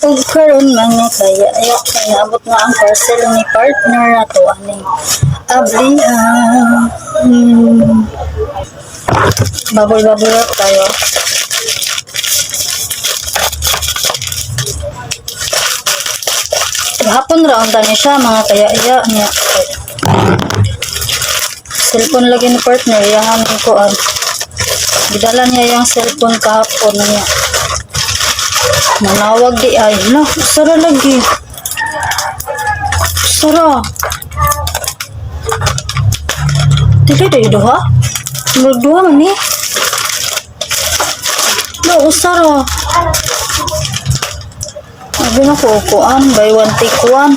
Ug karon mga kaya naabot na ang parcel ni partner nato aning ablihan. Baboy-baboy tayo. Hapon ra unta ni siya mga kaya niya. Cellphone lagi ni partner yahan ko an. Gidala niya yung cellphone kahapon niya. Manawag di ay. No, sara lagi. Sara. Dili day duha. Duha man ni. No, sara. Abi na ko kuan buy one take one.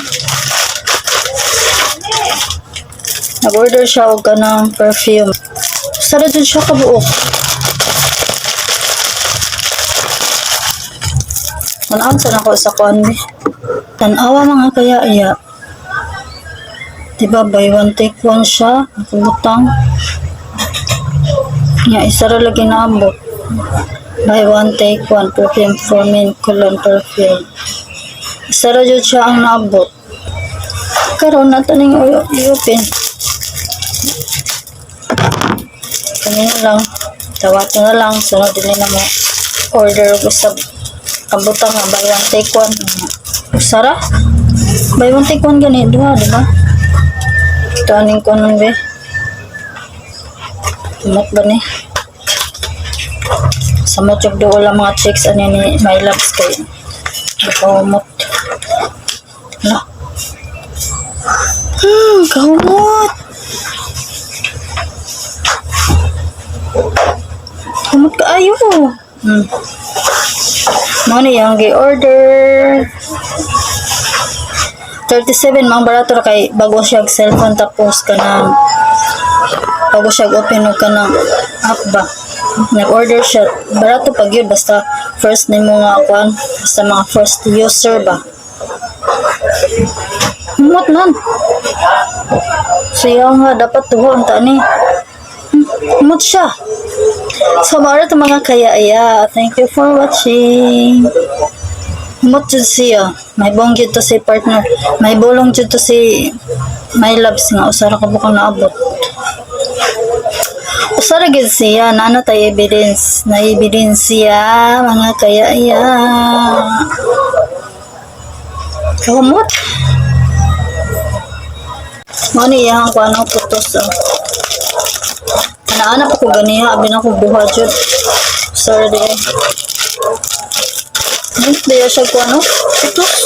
Nag-order siya og kanang perfume. Sara dun siya kabuok. Manaan sa nako sa kuan ni. Tanawa mga kaya diba buy one take one siya. Nakabutang. Nya isa ra lagi naabot. Buy one take one perfume for men cologne perfume. Isa ra jud siya ang naabot. Karon na taning i-open. Kanina lang. Tawat na lang. Sunod din na mo. Order ko sa kabutang nga. Buy one take one. Usara? Buy one take one gani. Diba? Diba? Ito aning ko nun be. Tumot ba ni? Sa mochok do wala mga chicks ani ni My Loves kay. Kahumot. Na. Kahumot. Kahumot ka ayo. Mo ni yang gi-order. 37 mga barato ra kay bago siya cellphone tapos kanang bago siya open og kanang app ba. Nag-order siya barato pag yun basta first nimo nga kuan basta mga first user ba. Humot man. Siya nga dapat tuho unta ni. Humot siya. So mara to mga kaya thank you for watching. Humot jud siya. May bong jud to si partner. May bolong jud to si My Loves nga usara ka bukang naabot. Usara gid siya nana tay evidence na evidence siya mga kaya kahumot mo ni yang ko ano putos ana pa ko ganiha abi na ko buha jud sorry de hindi siya ko ano putos